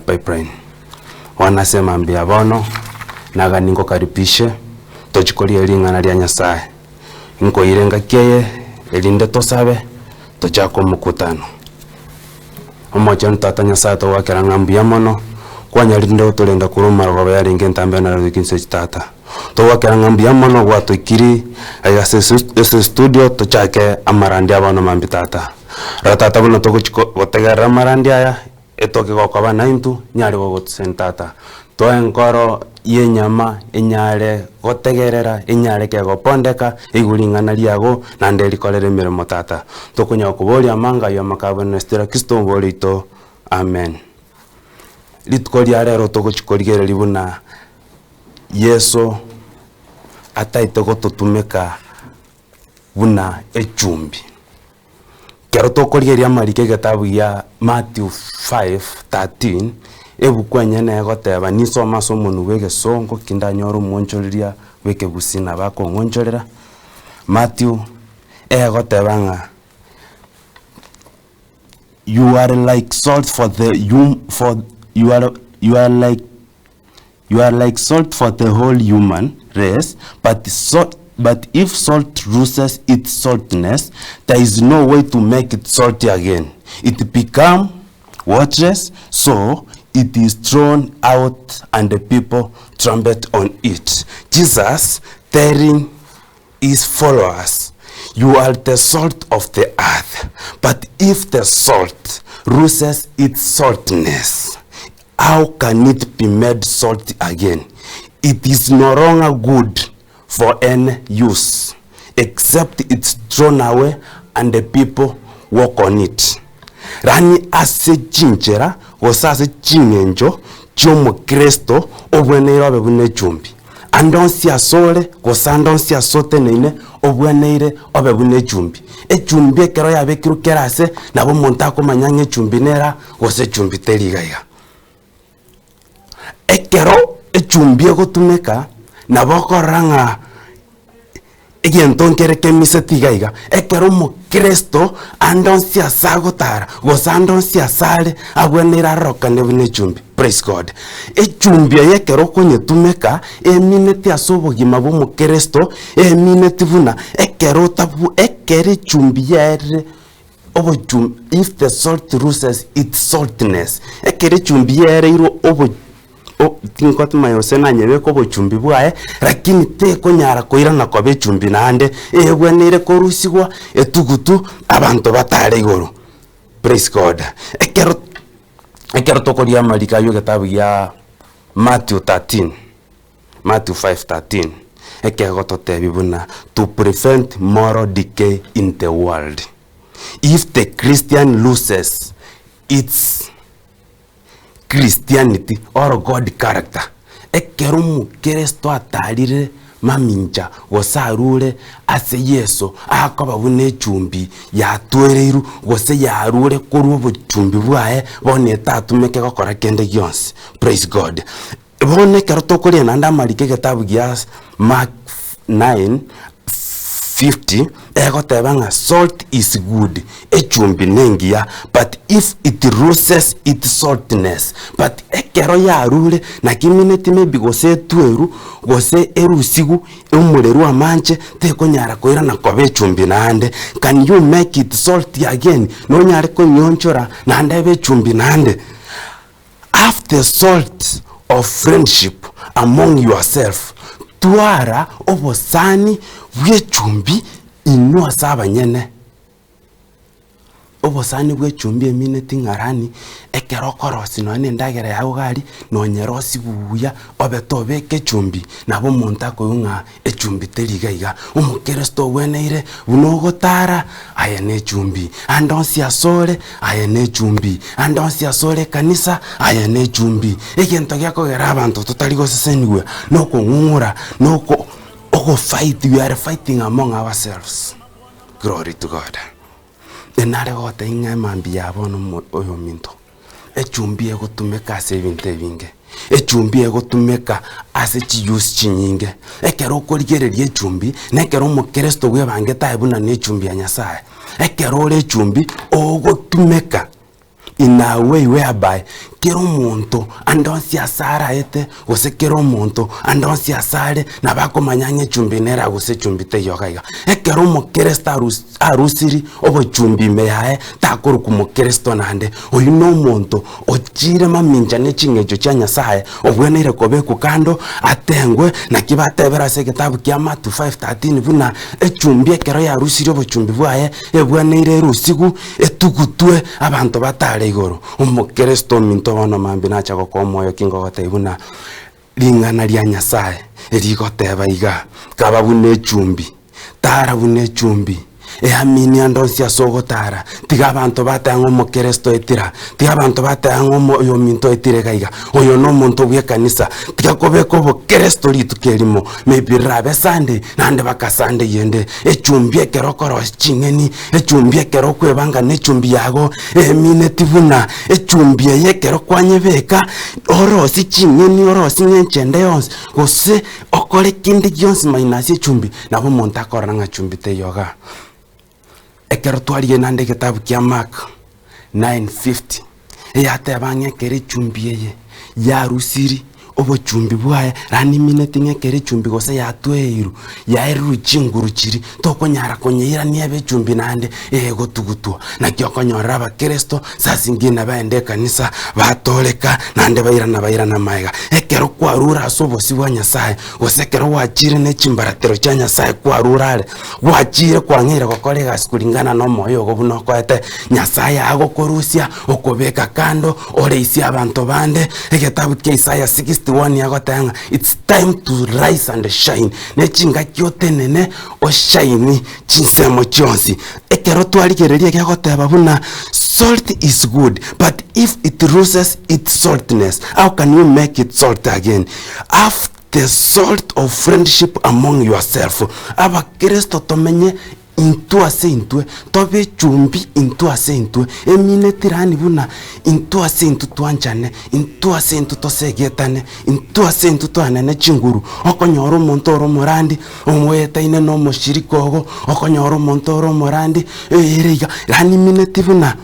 pipeline. Wanasema mbia bono naga ningo karipishe tochikoria elingana lya Nyasaye. Inko irenga keye elinde tosabe tochako mukutano. Omocha ntata Nyasaye to wakera ngambia mono kwanya linde utolenda kuruma roba yali ngentambe na rukinse tata. To wakera ngambia mono gwato ikiri ese studio tochake amarandi abono mambitata. Ratata bono tokuchiko gotegera amarandi aya etoke gokoba naintu nyari gogotsentata. To enkoro yenyama enyare gotegerera enyare ke gopondeka igulingana liago nande likolere mirimo tata. Tokunya kubolia amanga yo makabone stira Kristo ngolito. Amen. Litkolia rero tokuchikorigere libuna Yesu ataite gototumeka buna echumbi. Kero tokorigere amarike getabu ya Matthew 5:13 ebukwenye na goteba nisoma somonu wege songo kindanyoro moncholiria weke busina bako ngonchorera. Matthew gotebanga you are like salt for the you are like salt for the whole human race, but if salt loses its saltiness, there is no way to make it salty again. It become waterless, so it is thrown out and the people trumpet on it. Jesus telling his followers, you are the salt of the earth, but if the salt loses its saltiness, how can it be made salty again? It is no longer good for any use, except it's thrown away and the people walk on it. Rani ase chinchera, osase chingenjo, chomo Kristo, obwenera obebune chumbi. Andonsi asole, osandonsi asote neine, obweneire obebune chumbi. Echumbi ekero yabekiru kerase, nabo montako manyange chumbi nera, ose chumbi terigaiga. Ekero echumbi egotumeka, nabo koranga egenton kere kemise tigaiga. Ekero mo Kristo andonsi asagotara, osandonsi asale, abwenera roka nebune chumbi. Praise God. Echumbi ekero konye tumeka, emineti asobogima bo mo Kristo, emineti buna, ekero tabu, ekere chumbi yere, obo chumbi, if the salt loses its saltiness, ekere chumbi yere iro obo tinkoti mayosena nyebe ko bochumbi bwae lakini te ko nyara koira na ko bechumbi nande ebwenere ko rusigwa etugutu abantu batare igoro. Praise God. Ekero tokoria malika yo getabu ya Matthew 5:13 ekego totebi buna to prevent moral decay in the world. If the Christian loses its Christianity or God character, ekero mu Kristo atarire maminja gosarure ase Yesu akoba bune chumbi ya twereiru gose yarure koruo bochumbi bwae bone tatumeke gokora kende gyonse. Praise God. Bone kero tokoria nanda marike getabu gya Mark 9:50 egotebanga salt is good echumbi nengia, but if it loses its saltiness, but ekero yarure na kimineti maybe gose tweru gose erusigu umureru amanche teko nyara koira na kobe chumbi nande, can you make it salty again? No nyara ko nyonchora nande be chumbi nande. Have the salt of friendship among yourself. Tuara obosani bwe chumbi inua saba nyene. Obosani bwe chumbi emineti ngarani ekero korosi no ndagera ya ugari no nyerosi buya obetobeke chumbi nabo montako yunga echumbi terigaiga umukristo weneire bunogotara ayene chumbi andonsi asole ayene chumbi andonsi asole kanisa ayene chumbi egento gyako gera abantu tutaligo seseniwe noko ngura noko fight. We are fighting among ourselves. Glory to God. Enare gote inga mambi yabono oyo minto. Echumbi egotumeka ase ebintu ebinge. Echumbi egotumeka ase chiyusi chinyinge. Ekero okorigereria echumbi nekero omukristo gwebangeta ebuna n'echumbi ya Nyasaye. Ekero ore echumbi ogotumeka in a way whereby kero omonto andonsi asara ete gose kero omonto andonsi asare na bakomanyanya echumbi nera gose echumbi teyoga iga ekero omokristo arusiri obochumbi meyae takoruka omokristo nande oyu no omonto ochire mamincha ne ching'echo chia Nyasaye obweneire kobeku kando atengwe na kibatebera ase egetabu kia Matthew 5:13 buna echumbi ekero yarusiri obochumbi bwaye ebweneire erusigu etugutwe abanto batare igoro omokristo minto bono mambi nacha gokoa omoyo kingogoteba buna ring'ana ria Nyasaye erigoteba iga kaba buna echumbi tara buna echumbi eamini andonsi asogotara tiga abantu batanga omokristo etira tiga abantu batanga oyo minto etire gaiga oyo no muntu bwe kanisa tiga kobeko obokristo ritukerimo maybe rabe Sunday nande bakasande yende echumbi ekerokoro ching'eni echumbi ekero kwebanga nechumbi yago emine tibuna echumbi eyekero kwanyebeka orosi ching'eni orosi nyenchende yonsi gose okore kindi yonsi mainasi echumbi nabo muntu akorana ng'a chumbi teyoga ekero twarie nande egetabu kia Mark 9:50 eyateba ng'ekere echumbi eye yarusiri obochumbi bwaye rani minute ng'ekere echumbi gose yatweiru yaeru chinguru chiri tokonyara konyeirania echumbi nande egotugutwa nakio konyorera abakristo sasa ingine baende kanisa batoreka nande bairana maiga ekero kwarura ase obosi bwa Nyasaye gose ekero wachire nechimbaratero chia Nyasaye kwarurare wachire kwang'eire gokora egasi kuringana na omoyo ogo buna okoete Nyasaye agokorusia okobeka kando oreisia abanto bande egetabu kia Isaiah 61 yagotanga it's time to rise and shine nechinga kiotenene o shine chinsemo chionsi ekero twarigereria gyagoteba buna salt is good but if it loses its saltness how can you make it salt again? Have the salt of friendship among yourself. Abakristo tomenye into ase intwe tobe chumbi into ase intwe emine tirani buna into ase intu twanchane into ase intu tosegetane into ase intu twanene chinguru okonyoro omonto oro morandi omwetaine no moshirika ogo okonyoro omonto oro morandi erega rani mine tibuna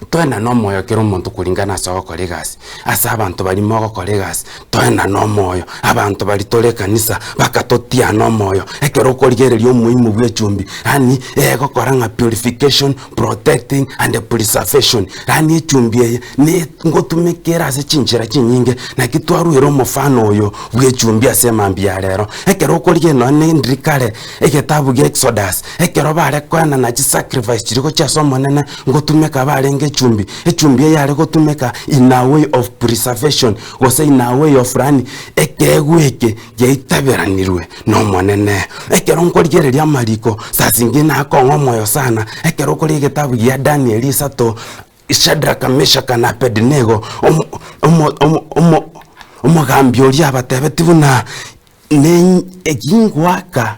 toena no moyo kero omonto kuringana ase ogokora egasi ase abanto barimo ogokora egasi toena no moyo abanto bari tore kanisa bakatotia no moyo ekero okorigereria omuhimu bwa echumbi rani egokora ng'a purification protecting and preservation rani echumbi eye ne ngotumekera ase chinchera chinyinge naki twaruire omofano oyo bwa echumbi ase emambi ya rero ekero okorigeria no ndirikare egetabu gia Exodus ekero bare koena na sacrifice chirigo chia somonene ngotumeka barenge echumbi eyare gotumeka in a way of preservation gose in a way of rani ekegweke yaitaberanirwe no monene ekero nkorigereria mariko sasingina akong'o moyo sana ekero kori egetabu gia Daniel 3 Shadraka Meshaka na Abednego omogambi oria abatebeti buna ne egingwaka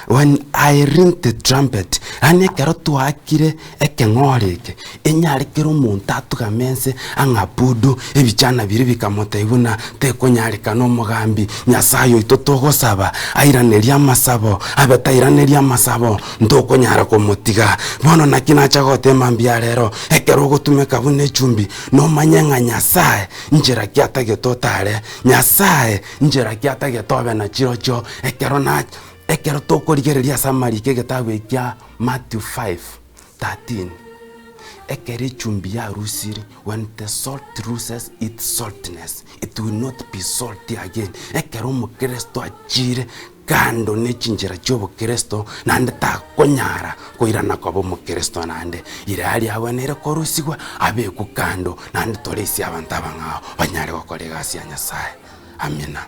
when I ring the trumpet ane kero twakire ekeng'oreke enyarikero omonto atugamense ang'abudu ebichana biri bikamoteibuna tekonyareka n'omogambi Nyasaye oito togosaba airaneria amasabo abetairaneria amasabo ntokonyara komotiga bono naki nacha gotema mbia rero ekero ogotumeka buna echumbi nomanye ng'a Nyasaye njera kiatagetotare Nyasaye njera kiatagetobe na chirocho ekero tokorigereria samarike getabu ekia Matthew 5:13 ekero echumbi yarusiri when the salt loses its saltness it will not be salty again ekero omokristo achire kando nechinchera chiobokristo nande takonyara koirana koba omokristo nande irari abonere korusigwa abeku kando nande toreisia abanto abang'ao banyare gokora egasi ya Nyasaye amina.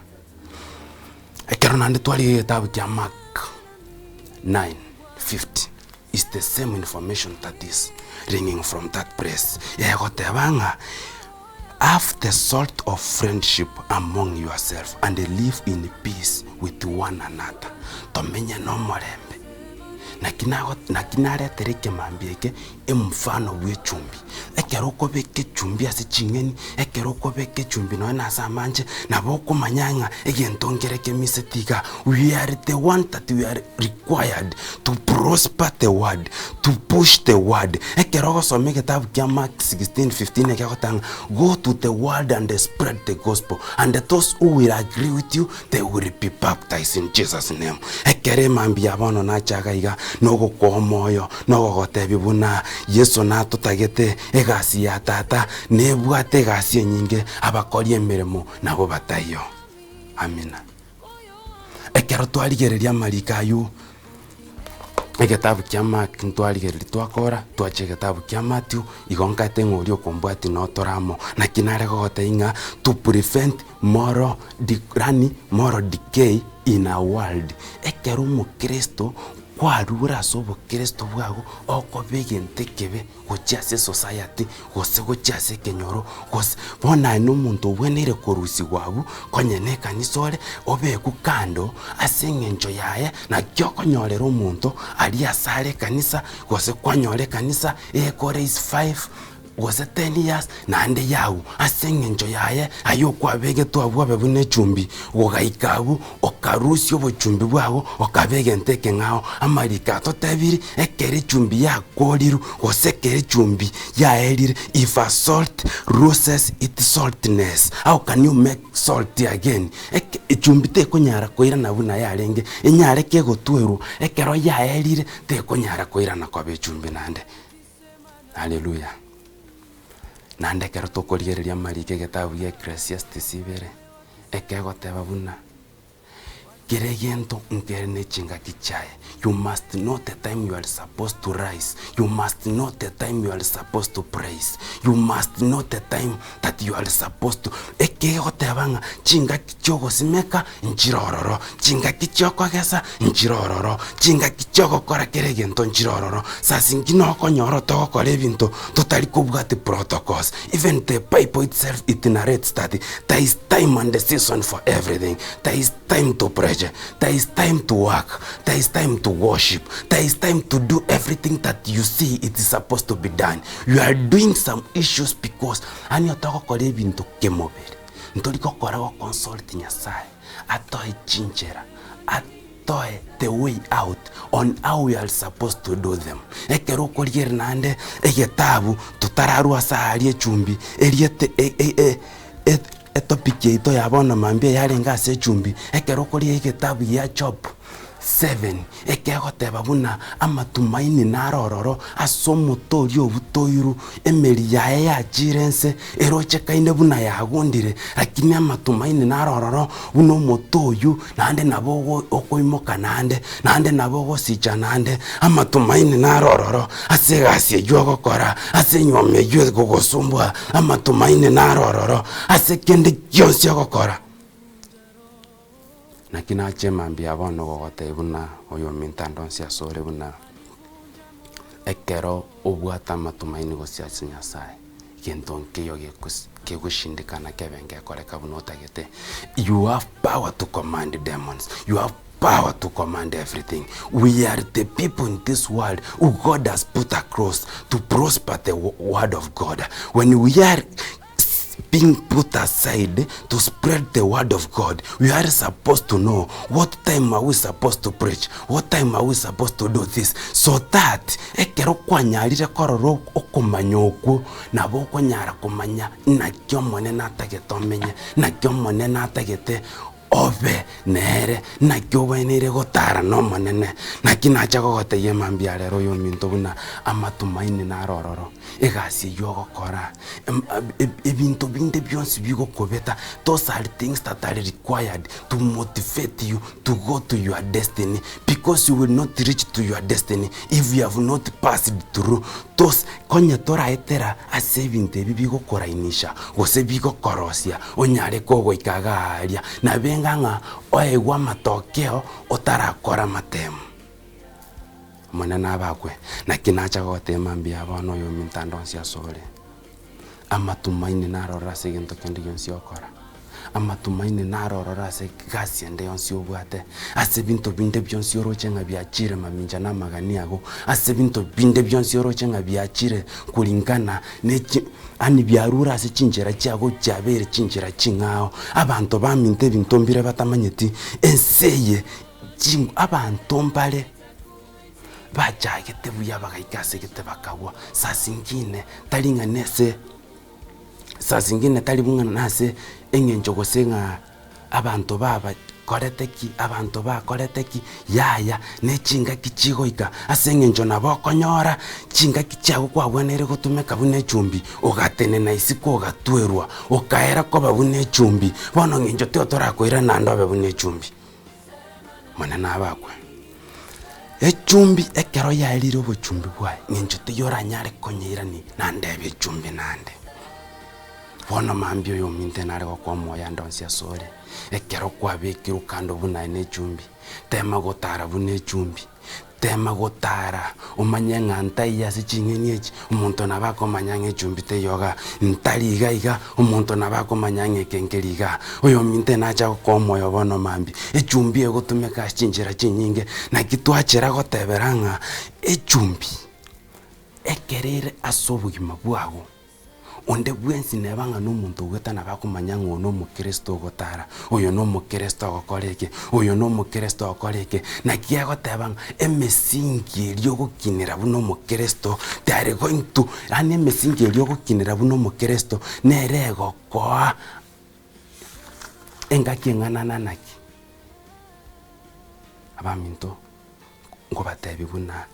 Ekero nande twari egetabu kia Mark 9:50 is the same information that is ringing from that place. Yegotebanga have the salt of friendship among yourself and live in peace with one another. Tomenye no morembe na kinaretereke mambieke mfano we chumbi ekero kobeke chumbi ase ching'eni ekero kobeke chumbi no na samanje na boko manyanga egentongereke misetiga. We are the one that we are required to prosper the word, to push the word. Ekero gosome kitabu kia Mark 16:15 ekegotanga, go to the world and spread the gospel, and those who will agree with you, they will be baptized in Jesus' name. Ekere mambia bono na chagaiga no gokwa moyo no gogotebi buna Yesu na tutagete egasi ya tata nebwate egasi nyinge abakori emiremo nabo batayo. Amina. Ekero twarigereria marikayu egetabu kia Mark ntwarigereria twakora twache egetabu kia Matthew igonkate ng'ori okombwati no toramo na kinare gogotainga to prevent moral decay in our world. Ekero mukristo kwarura sobo kristo bwago okobegente kebe gochase society gose gochase kenyoro gose bona no muntu wenire korusi gwabu konyene kanisore obeku kando asengenjo yaye na kyokonyorera omuntu ali asare kanisa gose kwanyore kanisa ekore is 5 gose 10 years nande yawu asengenjo yaye ayo kwabege twabwabe bune chumbi gogaikabu okarusi obochumbi bwago okabegente kengao amarika totebiri ekere chumbi ya koriru gose kere chumbi ya erire. If a salt loses its saltiness, how can you make salt again? Chumbi te konyara koira na buna yarenge enyare ke gotweru ekero ya erire te konyara koira na kobe chumbi nande. Hallelujah. Nande kero tokorigereria marike getabu ya Ecclesiastes ibere ekegoteba buna Geregento nkerne chinga kichaye. You must know the time you are supposed to rise. You must know the time you are supposed to praise. You must know the time that you are supposed to. Ekego tebanga chinga kichogo simeka njirororo. Chinga kichoko gesa njirororo. Chinga kichogo kora geregento njirororo. Sasingino konyoro toko kore binto totally kubgati protocols. Even the Bible itself it narrates that there is time and the season for everything. There is time to pray. There is time to work. There is time to worship. There is time to do everything that you see it is supposed to be done. You are doing some issues because ani otoko kore bintu kemobere. Ntoliko kora go consult Nyasaye. Atoe chinchera. Atoe the way out on how we are supposed to do them. Ekero koriger nande egetabu tutararua saarie chumbi. Eriete topic yeito yabona mambia yarenga se chumbi ekero kori egetabu ya Job 7 ekegoteba buna amatumaini narororo asomotori obutoiru emeri yae ya chirense eroche kaine buna yagundire lakini amatumaini narororo buno motoyu nande nabogo okoimoka nande nabogo sicha nande amatumaini narororo asegasi yogokora asenyome ywe gogosumbwa amatumaini narororo asekende kyonse yogokora na kinache mambia bono gogote buna oyo mintandonsi asore buna ekero obwata matumaini gosiasi Nyasaye kenton keyo kegushindikana kebenge koreka buno otagete. You have power to command demons. You have power to command everything. We are the people in this world who God has put across to prosper the word of God. When we are being put aside to spread the word of God, we are supposed to know what time are we supposed to preach, what time are we supposed to do this, so that ekero kwanyarire kororo okomanyoku na boko nyara komanya na kyomone natagetomenye na kyomone natagete obe nere na kyobenire gotara no manene na kinacha gogote yemambia rero yo minto buna amatumaini narororo egasi yogokora ebinto binde byonsi bigo kobeta. Those are things that are required to motivate you to go to your destiny, because you will not reach to your destiny if you have not passed through those konye tora etera asebinte bibigo korainisha gose bigo korosia onyare kogo ikagaria na benganga oegwa matokeo otarakora matemu mwana nabakwe na kinacha gote mambia bono yo mintandonsi asore amatumaini narora segento kendi yonsi okora amatumaini narorora ase gasi ende yonsi obwate ase binto binde byonsi oroche nga biachire maminja na magani ago ase binto binde byonsi oroche nga biachire kulingana nechi ani byarura ase chinjera chiago chabere chinjera chingao abantu baminte binto mbire batamanyeti enseye abantu mbale bachagete buya bagaikase gete bakagwa sasingine talinga nese sasingine talibunga nase engenjo gosenga abantu baba koreteki abantu ba koreteki yaya ne chinga kichigoika asengenjo nabo konyora chinga kichago kwabwanere gotumeka bune chumbi ogatene na isiko gatwerwa okaera ko babune chumbi bono ngenjo teotora koira nando babune chumbi mana nabakwe echumbi ekero yaelire obochumbi bwae ngenjo teyora nyare konyeira ni nandebe chumbi nande bono mambio yo minte nare kwa moya ndonsi asore ekero kwa bekiru kando buna ene chumbi tema gotara bune chumbi tema gotara umanye nganta yase chingeni echi umuntu nabako manyange chumbi te yoga ntaliga iga umuntu nabako manyange kenkeliga oyo minte nacha kwa moyo bono mambi echumbi egotumeka chinjira chinyinge na kitwachera goteberanga echumbi ekerere asobugima bwago onde bwensi nebanga n'omuntu ugwetana bakumanya ngono mukristo gotara oyo no mukristo gokoreke oyo no mukristo gokoreke na kiago tebanga emesingi elyo gokinira buno mukristo tare going to ane emesingi elyo gokinira buno mukristo nerego kwa engakingana nanaki abaminto ngobatebi buna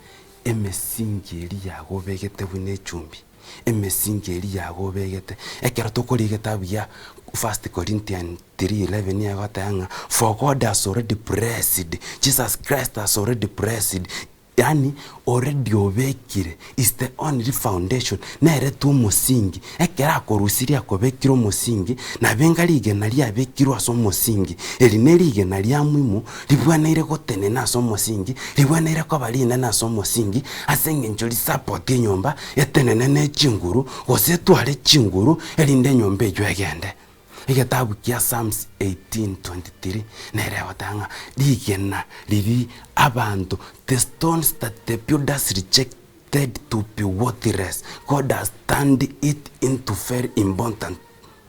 emesingi eliyago begete bune chumbi emesingi yago begete ekero tokorigeta bya 1 Corinthians 3:11 yagotanga for God has already blessed Jesus Christ has already blessed yani already obekire is the only foundation nere tu musingi ekera korusiria kobekiro musingi na bengalige nali abekiro aso musingi elinelige nali amwimu libwaneire gotene naso musingi libwaneire ko baline naso musingi asenge njoli support enyomba etenene ne chinguru gosetwale chinguru elinde nyomba ejo egende igetabu kia Psalms 18:23 nere watanga ligena libi abantu the stones that the builders rejected to be worthless God has turned it into very important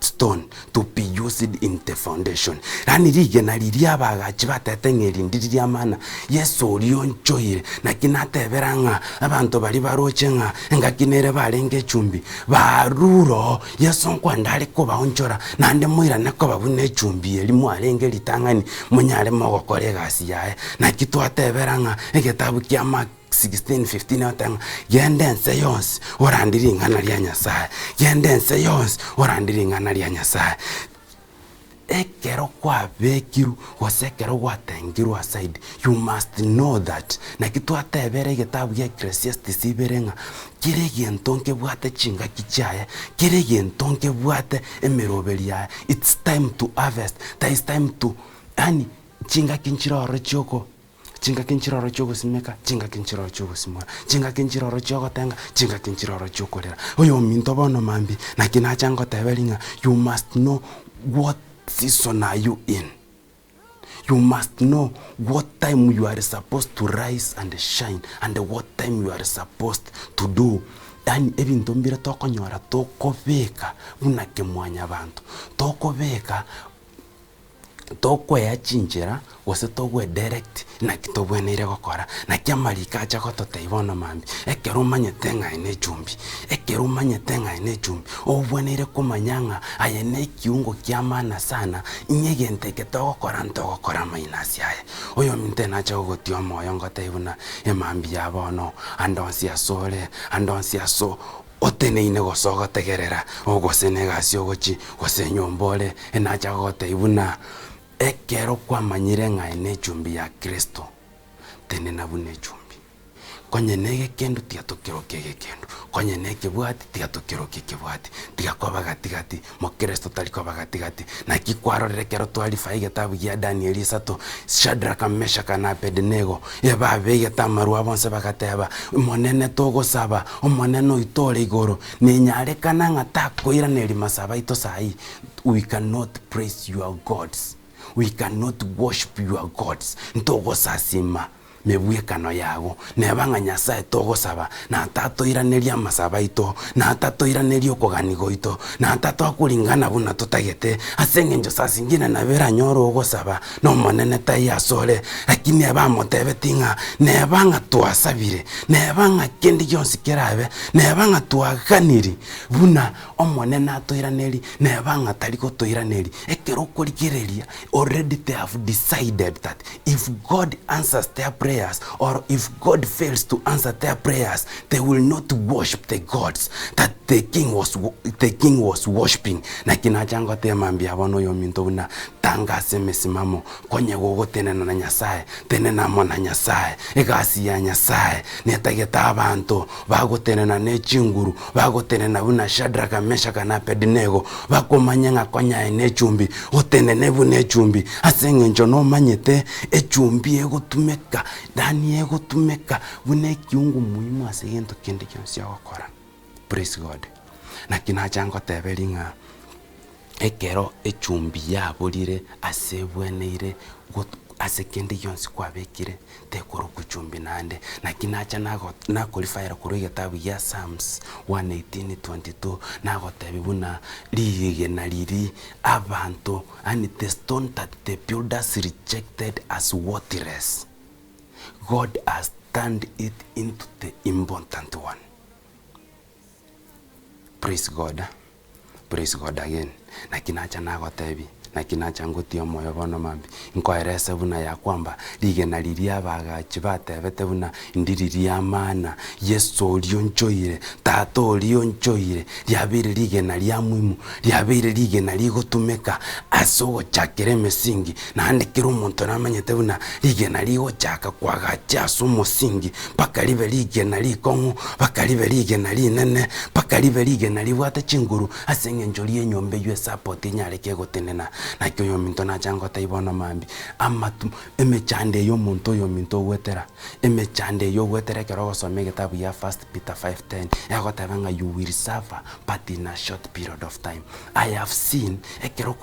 stone to be used in the foundation rani ligena liria bagachi batetengeri ndiria mana Yesu orionchoire na kinateberanga abantu bali barochenga engakinere barenge chumbi baruro Yesu nkwandali ko baonchora nande moira nako babune chumbi elimu arenge litangani munyare mogokore gasi yae na kitwateberanga egetabu kia Mark 16:15 atanga yendense yonse orandiringana lya Nyasaye yendense yonse orandiringana lya Nyasaye ekero kwa bekiru gosekero gwatengiru aside you must know that na kitwatebere getabu ya Ecclesiastes iberenga kiregentonke bwate chinga kichaye kiregentonke bwate emeroberia it's time to harvest there is time to ani chinga kinchiro choko chinga kinchiroro chogo simeka chinga kinchiroro chogo simora chinga kinchiroro chogo tenga chinga kinchiroro chogo lera oyo minto bono mambi na kinachango tebelinga you must know what season are you in you must know what time you are supposed to rise and shine and what time you are supposed to do yani ebinto mbire tokonyora tokobeka bunake mwanya abantu tokobeka toko ya chinjera wase togwe direct na kitobwenere gokora na kyamarika acha gototeibona mambi ekero manyetenga ine chumbi ekero manyetenga ine chumbi obwenere komanyanga ayene kiungo kiamana sana inyegente ketogokora ntogokora mainasi aye oyo mintena acha gotio moyo ngoteibuna emambi yabono andonsi asore andonsi aso oteneine gosogo tegerera ogosene gasio gochi gosenyombole enacha goteibuna ekero kwa manyire ngaine chumbi ya Kristo tenena bune chumbi konye nege kendo tigatokero kege kendo konye nege bwati tigatokero kege bwati tigakoba gatigati mokristo talikoba gatigati na kikwarorere kero twali faige tabu ya Daniel 3 Shadraka Meshaka na Abednego eba bege tamaru abonse bagateba monene togo saba omonene itore igoro ni nyarekana ngata koira neri masaba ito sai. We cannot praise your gods, we cannot worship your gods ntogo sasima mebuekano yago nebanga Nyasaye togo saba na tato iraneria masaba ito na tato iranerio koganigo ito na tato akulingana buna tutagete asengenjo sasingina na vera nyoro ogo saba no monene tai asole lakini abamotebe tinga nebanga tuasabire nebanga kendi yonsi kerabe nebanga tuaganiri buna omonene atoiraneri nebanga taliko toiraneri ekero kolikireria. Already they have decided that if God answers their prayer or if God fails to answer their prayers, they will not worship the gods that the king was worshiping. Na kinachango temambia bono yo mintona tanga semesimamo konye gogo tenena na Nyasaye tenena mona Nyasaye egasi ya Nyasaye netageta abantu bago tenena ne chinguru bago tenena buna Shadraka Meshaka na Abednego bakomanya konya ene chumbi otenene bune chumbi asengenjo no manyete echumbi egotumeka Dani egotumeka bune kiungu muhimu asegento kende kyonsi yakora. Praise God. Na kinachango tebelinga ekero echumbi yabolire asebweneire asekende yonsi kwabekire tekoro kuchumbi nande na kinacha na qualifier kuruga tabu ya Psalms 118:22 nago tabibuna liige na liri abantu and the stone that the builders rejected as worthless, God has turned it into the important one. Praise God. Praise God again. Na kinacha nago tabi na kinacha ngotio moyo bono mambi nkoerese buna ya kwamba lige na liria bagachi batebete buna ndiriria mana Yesu olionchoire tato olionchoire lyabire lige na lya muimu lyabire lige na ligotumeka aso chakere mesingi na andikira umuntu namanyete buna lige na ligo chaka kwagacha aso musingi paka libe lige na likongu paka libe lige na linene paka libe lige na libwate chinguru asenge njoli nyombe ywe support nyareke gotenena na kyo yo minto na chango taibona mambi amatu emechande yo muntu yo minto wetera emechande yo wetera kero gosome kitabu ya 1 Peter 5:10 yago tabanga you will suffer but in a short period of time. I have seen ekero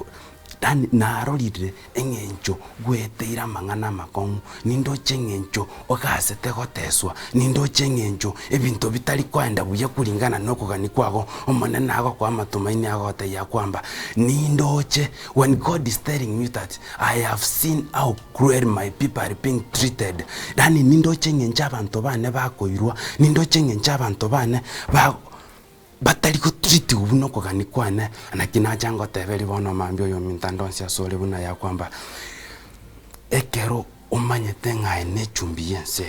dan narolire engencho gweteira mangana makongu nindo chengencho okasete goteswa nindo chengencho ebinto bitali kwenda buye kulingana nokugani kwago omonene ago kwa matumaini agote ya kwamba nindoche. When God is telling me that I have seen how cruel my people are being treated, dani nindo chengencha abantu bane bakoirwa nindo chengencha abantu bane ba batali ko treat ubuno kugani kwane na kinachango tebeli bono mambio yo mintandonsia sole buna ya kwamba ekero umanyete nga ene chumbi yense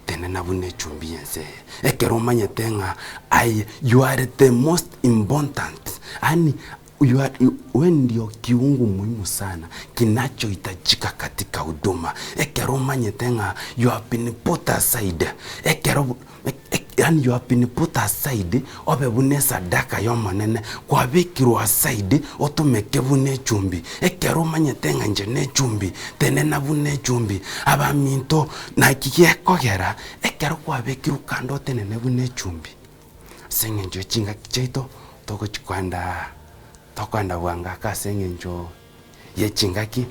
tenena bune chumbi yense ekero umanyete nga you are the most important ani when ndio kiungu muhimu sana kinachohitajika katika huduma. Ekero umanyete nga you have been put aside ekero and you have been put aside obebune sadaka yo monene kwa bikiru aside otumeke bune chumbi ekero manyete nga nje ne chumbi tenena bune chumbi abaminto na kigekogera ekero kwa bikiru kando tenene bune chumbi sengenjo chinga kicheito toko chikwanda tokwanda bwanga ka sengenjo ye chingaki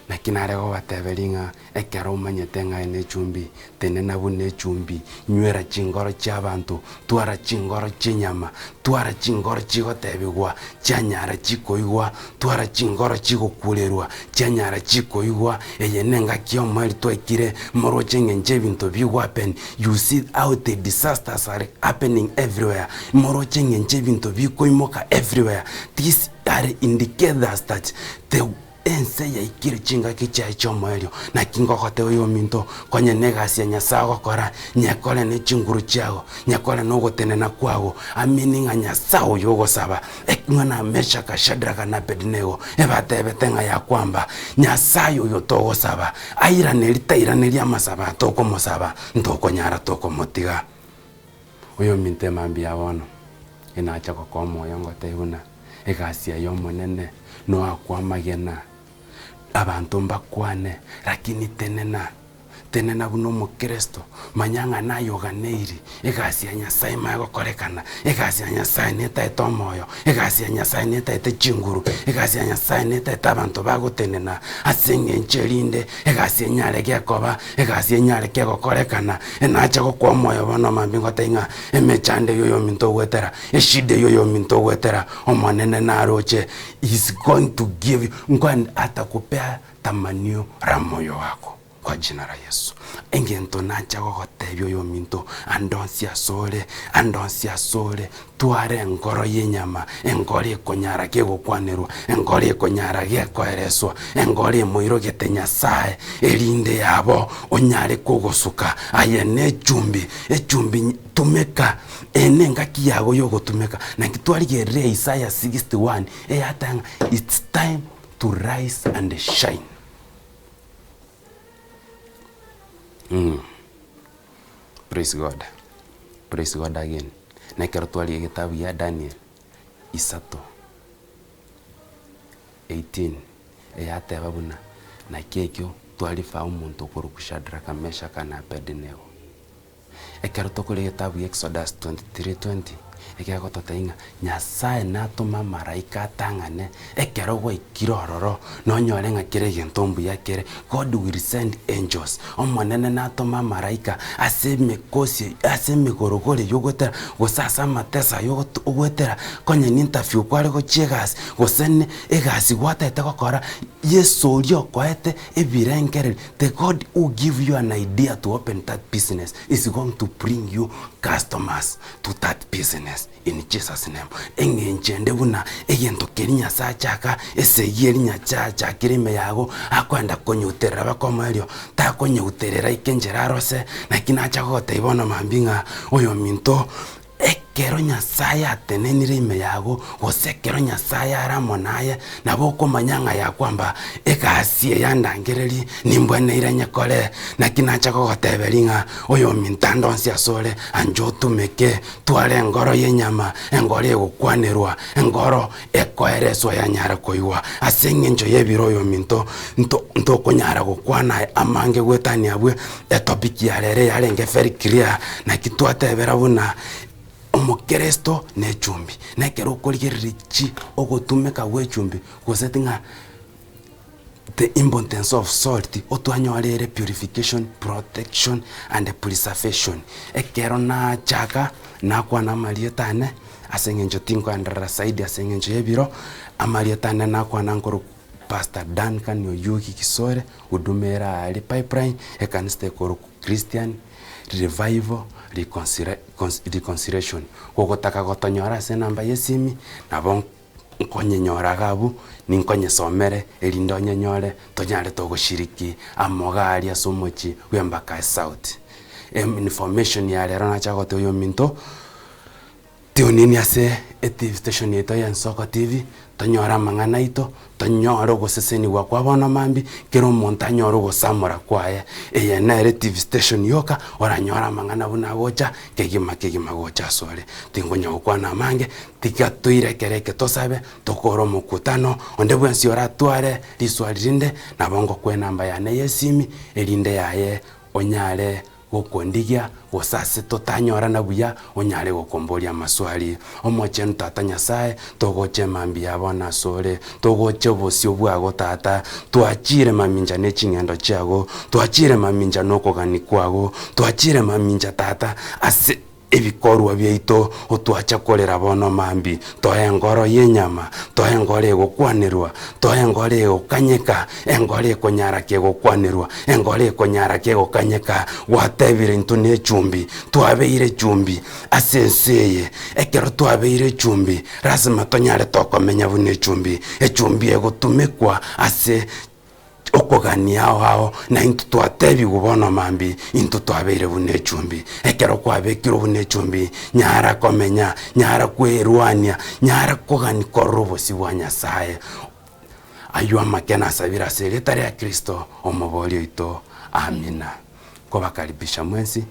na kinarego batebelinga ekero manyete nga ene chumbi tenena bune chumbi nywera chingoro chabantu twara chingoro chinyama twara chingoro chigotebigwa chanyara chikoigwa twara chingoro chigokulerwa chanyara chikoigwa eyenenga kiomali twekire moro chengenje bintu bigwapen. You see how the disasters are happening everywhere moro chengenje bintu bikoimoka everywhere. These are indicators that the ense ya ikiri chinga kicha chomo elio na kingo kote uyo minto konye negasi ya nyasago kora nyakole ne chinguru chago nyakole no gotenena kwago amini nga nyasao yogo saba ekngana mesha ka Shadraka na Abednego ebatebe tenga ya kwamba nyasayo yo togo saba aira nelitaira masaba toko mosaba ntoko nyara toko motiga uyo minte mambia bono inacha kokomo yongo teuna egasi yo monene no akwa magena abantu mbakwane lakini tenena buno mukristo manyanga nayo ganeiri egasi ya nyasaye mago korekana egasi ya nyasaye neta etomoyo egasi ya nyasaye neta etechinguru egasi ya nyasaye neta etabantu bagotenena asenge ncherinde egasi nyare gekoba egasi nyare kego korekana enacha gokwa moyo bono mambingo tenga emechande yoyo minto gwetera eshide yoyo minto gwetera omonene naroche is going to give you ngwan atakupea tamanio ra moyo wako kwa jina la Yesu. Engento nacha gogotebyo yo minto andonsia sole tuare ngoro yenyama engori konyara gegokwanerwa engori konyara gekoereswa engori moiro getenya sae elinde yabo onyare kogosuka ayene echumbi tumeka enenga kiyago yo gotumeka na kitwari gere Isaiah 61 eyatanga it's time to rise and shine. Praise God. Praise God again. Nekero twali kitabu ya Daniel isato 18 eyateba buna na kekyo twali fa umuntu kuruku Shadraka Meshaka na Abednego. Ekero tokole kitabu Exodus 23:20 ekero totainga nyasaye natuma maraika tangane ekero gwa ikirororo nonyore ngakire gentombu yakere God will send angels omonene natuma maraika aseme kosi aseme gorogore yogotera gosasa matesa yogotera konye interview kware go chegas gosene egasi gwatete gokora Yesu rio kwaete ebirengere the God who give you an idea to open that business is going to bring you customers to that business in Jesus name. Engenchende buna egento kerinya sachaka eseyerinya chacha kirime yago akwenda konyuterera bakomario ta konyuterera ikenjera rose na kinacha gote ibono mambinga oyo minto ekero nyasaye atenenire ime yago gosekero nyasaye aramonaye naboko manyanga ya kwamba egasi yandangereri nimbwene iranye kole na kinacha goteberinga oyo mintandonsia sole anjo tumeke twale ngoro yenyama engoro egokwanerwa engoro ekoereswa yanyara koiwa asenge njo yebiro oyo minto nto konyara gokwana amange gwetani abwe etopiki yarere yarenge very clear na kitwatebera buna omukristo nechumbi nekero koligeririchi ogotumeka wechumbi gosetinga the importance of salt otwanyorere purification, protection and preservation ekero na chaka na kwana malietane asengenjo tinko andara saidi asengenjo yebiro amalietane na kwana nkoro Pastor Duncan Oyugi Kisore udumera ali pipeline ekaniste koro Christian Revival reconciliation gogotaka gotonyora se namba yesimi nabo nkonye nyora gabu ninkonye somere elindo nyanyore tonyare togoshiriki amogari asomochi wembaka south information ya lero na chagote uyo minto tionini ase TV station yeto ya Nsoko TV tonyora mangana ito tonyora goseseni kwa bona mambi kero montanyora gosamora kwae eyenere TV station yoka oranyora mangana buna gocha kegima gocha sore tingonya okwana mange tikatuire kereke tosabe tokoro mukutano onde bwensi ora tware liswalinde nabongo kwe namba ya ne yesimi elinde yaye onyare gokondigia gosase totanyora na buya onyare gokomboria maswali omoche ntata nyasaye togoche mambi abona sore togoche bosio bwago tata twachire maminja ne chingendo chago twachire maminja noko gani kwago twachire maminja tata ase ebikorwa byaito otwacha korera bono mambi toe ngoro yenyama toe ngoro egokwanirwa toe ngoro egokanyeka engoro ekonyara kegokwanirwa engoro ekonyara kegokanyeka gwatebire into ne chumbi twabeire chumbi asenseye ekero twabeire chumbi lazima tonyare tokomenya bune chumbi echumbi egotumekwa ase okogania ao na into twatebi gubono mambi into twabeire bune chumbi ekero kwabekiro bune chumbi nyara komenya nyara kwerwania nyara kogani korobosi bwa Nyasaye aywa makena sabira seretari ya Kristo omobori oito amina kobakaribisha mwensi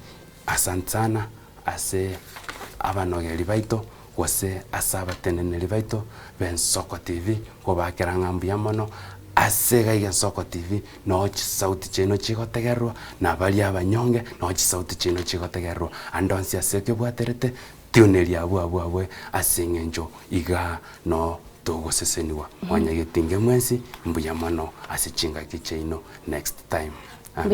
asante sana ase abanogeri baito gose asaba teneneri baito ben Soko TV kobakera ngambu ya mono asega ya Soko TV nochi sauti cheno chigotegerwa na bali abanyonge nochi sauti cheno chigotegerwa andonsi aseke bwaterete tioneri abwe asengenjo iga no togo seseniwa mwanya getinge mwensi mbuya mono asichinga kicheino next time. Amen.